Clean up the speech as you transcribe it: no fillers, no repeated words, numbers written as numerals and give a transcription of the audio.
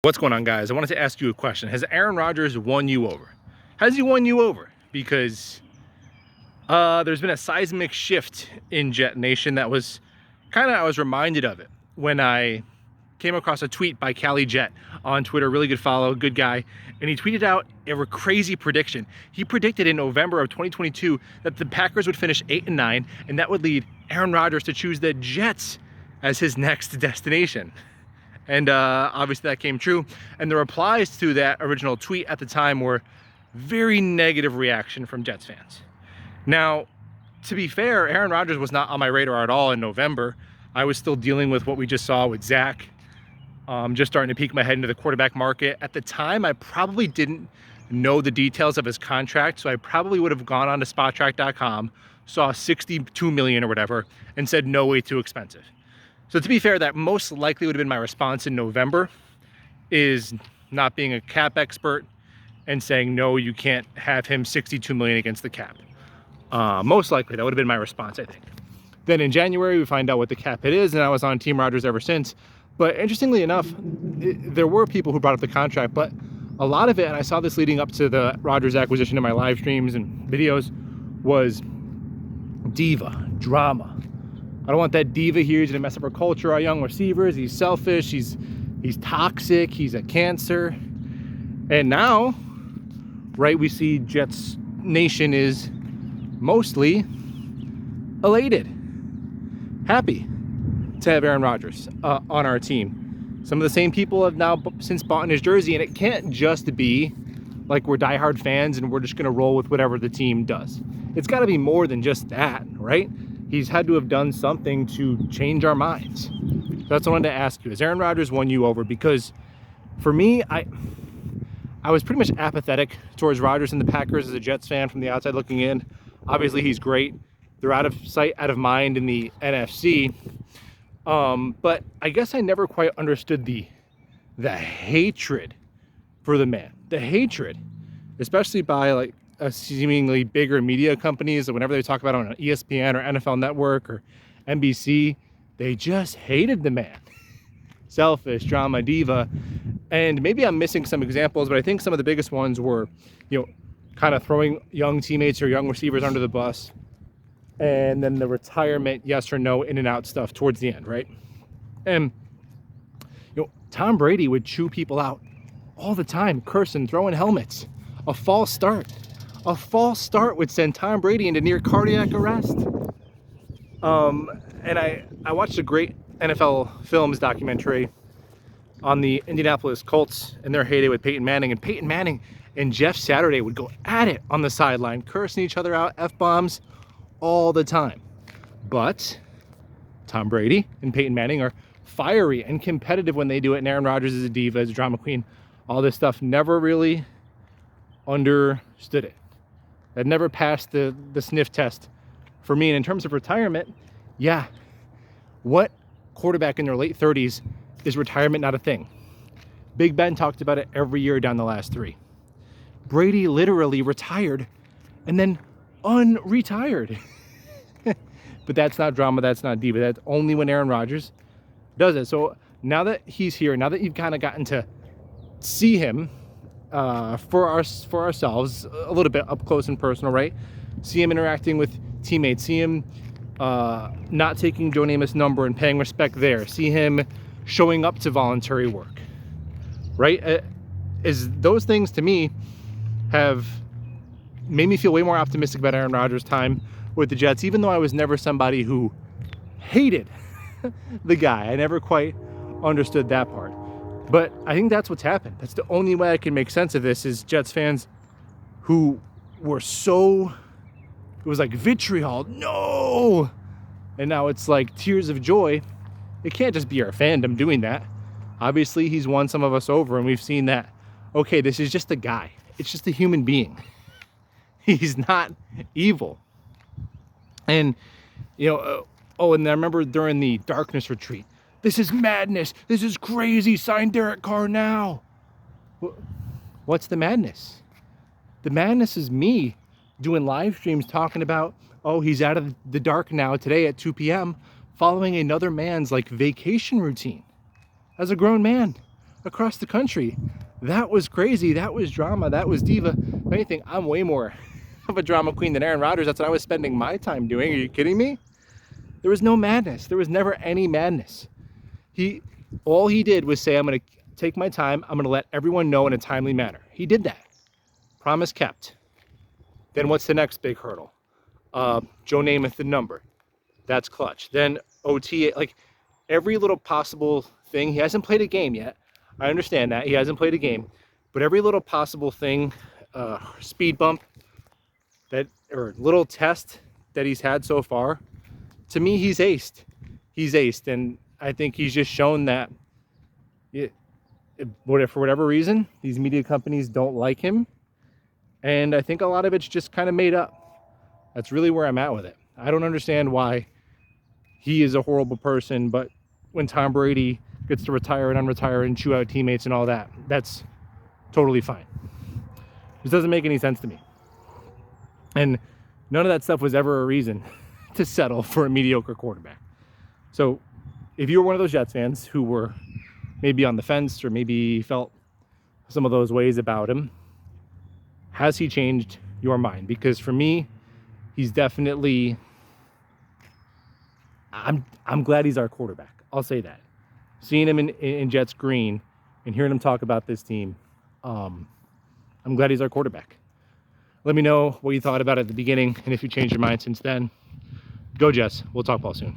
What's going on, guys? I wanted to ask you a question. Has Aaron Rodgers won you over? Has he won you over? Because there's been a seismic shift in Jet Nation that was I was reminded of it when I came across a tweet by Cali Jet on Twitter. Really good follow, good guy. And he tweeted out a crazy prediction. He predicted in November of 2022 that the Packers would finish 8-9, and that would lead Aaron Rodgers to choose the Jets as his next destination. And obviously that came true. And the replies to that original tweet at the time were very negative reaction from Jets fans. Now, to be fair, Aaron Rodgers was not on my radar at all in November. I was still dealing with what we just saw with Zach, just starting to peek my head into the quarterback market. At the time, I probably didn't know the details of his contract, so I probably would have gone on to spottrack.com, saw 62 million or whatever, and said, no, way too expensive. So to be fair, that most likely would have been my response in November, is not being a cap expert and saying, no, you can't have him 62 million against the cap. Most likely, that would have been my response, I think. Then in January, we find out what the cap hit is, and I was on Team Rodgers ever since. But interestingly enough, there were people who brought up the contract, but a lot of it, and I saw this leading up to the Rodgers acquisition in my live streams and videos, was diva, drama. I don't want that diva here. He's gonna mess up our culture, our young receivers. He's selfish, he's toxic, he's a cancer. And now, right, we see Jets Nation is mostly elated, happy to have Aaron Rodgers on our team. Some of the same people have now since bought in his jersey, and it can't just be like we're diehard fans and we're just gonna roll with whatever the team does. It's gotta be more than just that, right? He's had to have done something to change our minds. So that's what I wanted to ask you. Has Aaron Rodgers won you over? Because for me, I was pretty much apathetic towards Rodgers and the Packers as a Jets fan from the outside looking in. Obviously, he's great. They're out of sight, out of mind in the NFC. But I guess I never quite understood the hatred for the man. The hatred, especially by like seemingly bigger media companies, that whenever they talk about it on ESPN or NFL Network or NBC, they just hated the man. Selfish, drama, diva. And maybe I'm missing some examples, but I think some of the biggest ones were, kind of throwing young teammates or young receivers under the bus, and then the retirement, yes or no, in and out stuff towards the end, right? And Tom Brady would chew people out all the time, cursing, throwing helmets. A false start would send Tom Brady into near cardiac arrest. And I watched a great NFL Films documentary on the Indianapolis Colts and their heyday with Peyton Manning. And Peyton Manning and Jeff Saturday would go at it on the sideline, cursing each other out, F-bombs all the time. But Tom Brady and Peyton Manning are fiery and competitive when they do it, and Aaron Rodgers is a diva, is a drama queen, all this stuff. Never really understood it. That never passed the sniff test for me. And in terms of retirement, yeah, what quarterback in their late 30s is retirement not a thing? Big Ben talked about it every year down the last 3. Brady literally retired and then unretired. But that's not drama, that's not diva. That's only when Aaron Rodgers does it. So now that he's here, now that you've kind of gotten to see him for ourselves a little bit up close and personal, right? See him interacting with teammates, see him not taking Joe Namath's number and paying respect there, see him showing up to voluntary work, right? Is those things to me have made me feel way more optimistic about Aaron Rodgers' time with the Jets, even though I was never somebody who hated the guy. I never quite understood that part. But I think that's what's happened. That's the only way I can make sense of this, is Jets fans who were so, it was like vitriol, no! And now it's like tears of joy. It can't just be our fandom doing that. Obviously, he's won some of us over, and we've seen that, okay, this is just a guy. It's just a human being. He's not evil. And, and I remember during the darkness retreat, this is madness. This is crazy. Sign Derek Carr now. What's the madness? The madness is me doing live streams talking about, oh, he's out of the dark now today at 2 p.m., following another man's like vacation routine as a grown man. across the country. That was crazy. That was drama. That was diva. If anything, I'm way more of a drama queen than Aaron Rodgers. That's what I was spending my time doing. Are you kidding me? There was no madness. There was never any madness. All he did was say, I'm going to take my time. I'm going to let everyone know in a timely manner. He did that. Promise kept. Then what's the next big hurdle? Joe Namath the number. That's clutch. Then OTA, like every little possible thing. He hasn't played a game yet. I understand that. He hasn't played a game. But every little possible thing, speed bump, or little test that he's had so far, to me, he's aced. He's aced. And I think he's just shown that for whatever reason, these media companies don't like him. And I think a lot of it's just kind of made up. That's really where I'm at with it. I don't understand why he is a horrible person, but when Tom Brady gets to retire and unretire and chew out teammates and all that, that's totally fine. This doesn't make any sense to me. And none of that stuff was ever a reason to settle for a mediocre quarterback. So if you were one of those Jets fans who were maybe on the fence or maybe felt some of those ways about him, has he changed your mind? Because for me, he's definitely, I'm glad he's our quarterback. I'll say that. Seeing him in Jets green and hearing him talk about this team, I'm glad he's our quarterback. Let me know what you thought about it at the beginning, and if you changed your mind since then. Go Jets. We'll talk ball soon.